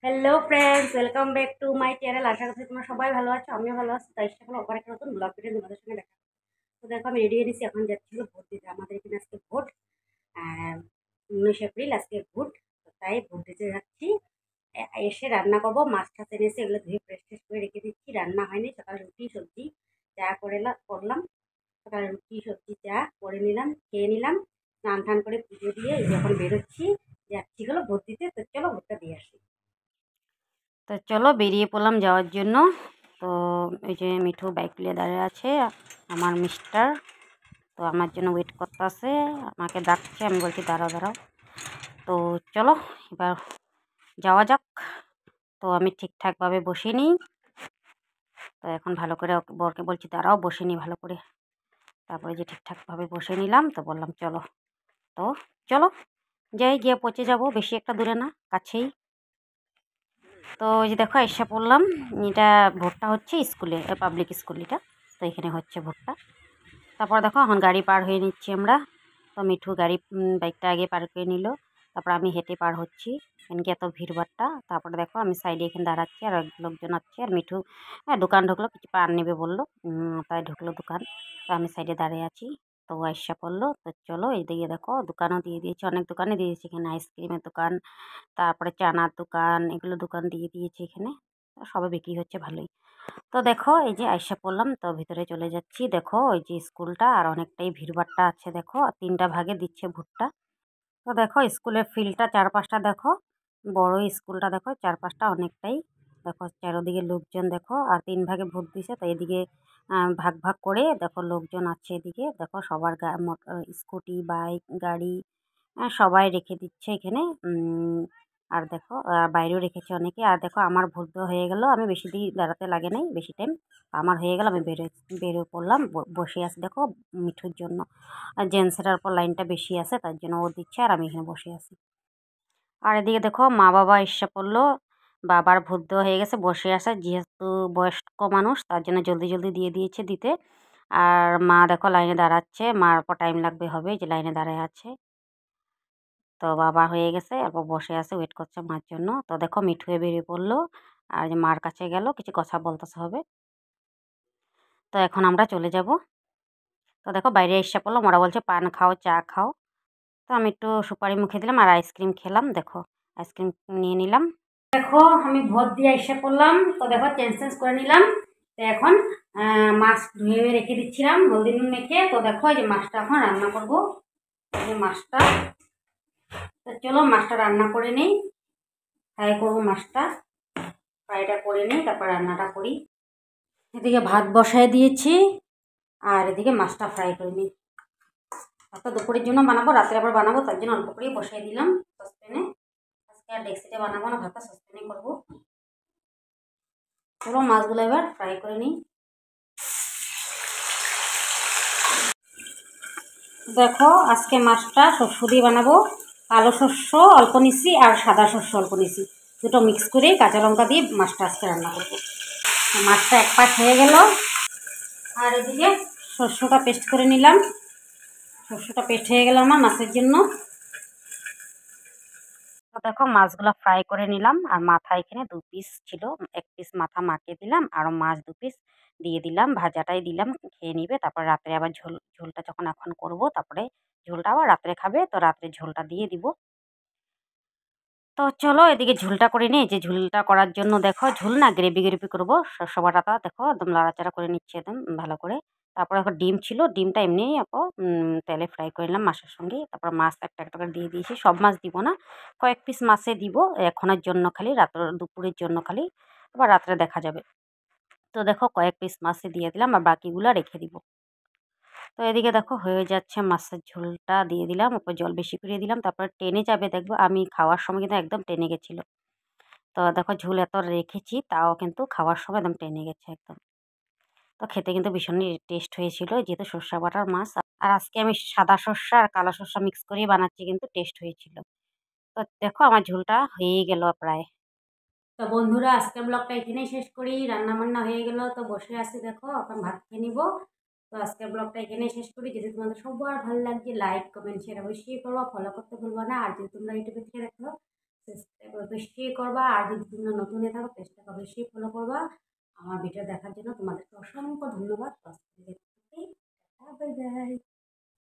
Hello friends, welcome back to my channel. আশা করছি তোমরা সবাই ভালো আছো, আমিও ভালো আছি। তাই সেখানে আবার একটা নতুন ব্লগ ভিডিও তোমাদের সঙ্গে দেখা। তো দেখো, আমি রেডি হয়ে নিচ্ছি, এখন যাচ্ছিল ভোট দিতে। আমাদের এখানে আজকে ভোট, 19 এপ্রিল আজকে ভোট। তো তাই ভোট দিতে যাচ্ছি। এসে রান্না করবো, মাছ টাছ এনেছি, এগুলো ধুয়ে ফ্রেশ ফ্রেশ করে রেখে দিচ্ছি। রান্না হয়নি, সকালে রুটি সবজি চা করলাম। সকালে রুটি সবজি চা করে নিলাম, খেয়ে নিলাম, স্নান টান করে পুজো দিয়ে এই যখন বেরোচ্ছি, যাচ্ছি হলো ভোট দিতে। তো চলো ভোটটা দিয়ে আসি। তো চলো বেরিয়ে পড়লাম যাওয়ার জন্য। তো এই যে মিঠু বাইক নিয়ে দাঁড়িয়ে আছে, আমার মিস্টার। তো আমার জন্য ওয়েট করতে আছে, আমাকে ডাকছে, আমি বলছি দাঁড়াও দাঁড়াও। তো চলো এবার যাওয়া যাক। তো আমি ঠিকঠাকভাবে বসে নিই। তো এখন ভালো করে বরকে বলছি দাঁড়াও, বসে নিই ভালো করে। তারপরে যে ঠিকঠাকভাবে বসে নিলাম, তো বললাম চলো। তো চলো যাই, গিয়ে পৌঁছে যাব, বেশি একটা দূরে না, কাছেই। তো এই যে দেখো এসে পড়লাম। এটা ভোটটা হচ্ছে স্কুলে, পাবলিক স্কুল এটা। তো এখানে হচ্ছে ভোটটা। তারপর দেখো এখন গাড়ি পার হয়ে নিচ্ছি আমরা। তো মিঠু বাইকটা আগে পার করে নিল, তারপর আমি হেঁটে পার হচ্ছি। এখানকে এত ভিড়ভাট্টা। তারপরে দেখো আমি সাইডে এখানে দাঁড়াচ্ছি, আর এক লোকজন আছে, আর মিঠু দোকান ঢুকলো, কিছু পান নেবে বললো। তাই ঢুকলো দোকান। তো আমি সাইডে দাঁড়িয়ে আছি। তো আইসা পড়লো। তো চলো এইদিকে দেখো দোকানও দিয়ে দিয়েছে, অনেক দোকানে দিয়ে দিয়েছে। এখানে আইসক্রিমের দোকান, তারপরে চানার দোকান, এগুলো দোকান দিয়ে দিয়েছে এখানে। সবে বিক্রি হচ্ছে ভালোই। তো দেখো এই যে আইসা পড়লাম, তো ভিতরে চলে যাচ্ছি। দেখো ওই যে স্কুলটা, আর অনেকটাই ভিড়ভাট্টা আছে। দেখো 3টা ভাগে দিচ্ছে ভোটটা। তো দেখো স্কুলের ফিল্ডটা চারপাশটা দেখো, বড় স্কুলটা দেখো, চারপাশটা অনেকটাই। দেখো চারোদিকে লোকজন দেখো, আর 3 ভাগে ভোট দিছে। তো এদিকে ভাগ ভাগ করে দেখো লোকজন আছে। এদিকে দেখো সবার স্কুটি, বাইক, গাড়ি সবাই রেখে দিচ্ছে এখানে। আর দেখো বাইরেও রেখেছে অনেকে। আর দেখো আমার ভোট দেওয়া হয়ে গেল, আমি বেশি দিন দাঁড়াতে লাগে নাই, বেশি টাইম। আমার হয়ে গেল, আমি বেরিয়ে পড়লাম। বসে আছি দেখো মিঠুর জন্য। আর জেন্টসের উপর লাইনটা বেশি আছে, তার জন্য ও দিচ্ছে, আর আমি এখানে বসে আছি। আর এদিকে দেখো মা বাবা এসে পড়লো। বাবার ভোট দেওয়া হয়ে গেছে, বসে আছে, যেহেতু বয়স্ক মানুষ তার জন্য জলদি জলদি দিয়ে দিয়েছে দিতে। আর মা দেখো লাইনে দাঁড়াচ্ছে, মার পর টাইম লাগবে হবে, যে লাইনে দাঁড়ায় আছে। তো বাবা হয়ে গেছে, এরপর বসে আছে, ওয়েট করছে মার জন্য। তো দেখো মিঠু বেরিয়ে পড়লো, আর যে মার কাছে গেল, কিছু কথা বলতেছে হবে। তো এখন আমরা চলে যাব। তো দেখো বাইরে এসে পড়লাম, ওরা বলছে পান খাও, চা খাও। তো আমি একটু সুপারি মুখে দিলাম, আর আইসক্রিম খেলাম। দেখো আইসক্রিম নিয়ে নিলাম। দেখো আমি ভোট দিয়ে এসে পড়লাম। তো দেখো চেঞ্জ করে নিলাম। তো এখন মাছ ধুয়ে রেখে দিচ্ছিলাম হলদি নুন মেখে। তো দেখো এই যে মাছটা এখন রান্না করবো, এই যে মাছটা। তো চলো মাছটা রান্না করে নিই, ফ্রাই করবো মাছটা। ফ্রাইটা করে নিই, তারপর রান্নাটা করি। এদিকে ভাত বসায় দিয়েছি, আর এদিকে মাছটা ফ্রাই করে নিই। ভাতটা দুপুরের জন্য বানাবো, রাত্রে আবার বানাবো, তার জন্য অল্প করেই বসাই দিলাম সসপ্যানে। আজকে আর ডেক্সিতে বানাবো না, ভাতটা সসপ্যানে করবো। চলো মাছগুলো এবার ফ্রাই করে নিই। দেখো আজকে মাছটা শস্য দিয়ে বানাবো। কালো শস্য অল্প নিচ্ছি, আর সাদা শস্য অল্প নিচ্ছি, দুটো মিক্স করে কাঁচা লঙ্কা দিয়ে মাছটা আজকে রান্না করবো। মাছটা এক পাশ হয়ে গেল, আর এদিকে শস্যটা পেস্ট করে নিলাম। শস্যটা পেস্ট হয়ে গেল আমার মাছের জন্য। তো দেখো মাছগুলো ফ্রাই করে নিলাম, আর মাথা এখানে 2 পিস ছিল, 1 পিস মাথা মাখিয়ে দিলাম, আর মাছ 2 পিস দিয়ে দিলাম, ভাজাটাই দিলাম, খেয়ে নিবে। তারপর রাত্রে আবার ঝোলটা যখন এখন করব, তারপরে ঝোলটা আবার রাত্রে খাবে, তো রাত্রে ঝোলটা দিয়ে দিব। তো চলো এদিকে ঝোলটা করে নিই। যে ঝোলটা করার জন্য দেখো, ঝোল না গ্রেভি গ্রেভি করবো। শস্য বাটাটা দেখো একদম লাড়াচাড়া করে নিচ্ছে একদম ভালো করে। তারপর দেখো ডিম ছিল, ডিমটা এমনি তেলে ফ্রাই করে নিলাম মাছের সঙ্গে। তারপর মাছ একটা একটা করে দিয়ে দিয়েছি, সব মাছ দিব না, কয়েক পিস মাছে দিব, এখনের জন্য খালি, দুপুরের জন্য খালি, আবার রাত্রে দেখা যাবে। তো দেখো কয়েক পিস মাছে দিয়ে দিলাম, আর বাকিগুলো রেখে দিব। তো এদিকে দেখো হয়ে যাচ্ছে, মাছের ঝোলটা দিয়ে দিলাম, ওপর জল বেশি করে দিলাম, তারপর টেনে যাবে দেখবো। আমি খাওয়ার সময় কিন্তু একদম টেনে গেছিলো। তো দেখো ঝোল এত রেখেছি, তাও কিন্তু খাওয়ার সময় একদম টেনে গেছে একদম। তো খেতে কিন্তু ভীষণই টেস্ট হয়েছিল, যেহেতু সর্ষে বাটার মাছ। আর আজকে আমি সাদা সর্ষে আর কালো সর্ষে মিক্স করে বানাচ্ছি, কিন্তু টেস্ট হয়েছিল। তো দেখো আমার ঝোলটা হয়ে গেল প্রায়। তো বন্ধুরা আজকের ব্লগটা এখানেই শেষ করি। রান্না বান্না হয়ে গেল, তো বসে আছি দেখো, এখন ভাত খেয়ে নিবো। তো আজকের ব্লগটা এখানেই শেষ করি। যদি তোমাদের সবার ভালো লাগছে, লাইক কমেন্ট শেয়ার অবশ্যই করবো, ফলো করতে ভুলবো না। আর যদি তোমরা ইউটিউবে থেকে দেখো, সাবস্ক্রাইব অবশ্যই করবা, আর যদি তোমরা নতুন হয়ে থাকো পেজটাকে অবশ্যই ফলো করবা। আমার ভিডিও দেখার জন্য তোমাদেরকে অসংখ্য ধন্যবাদ।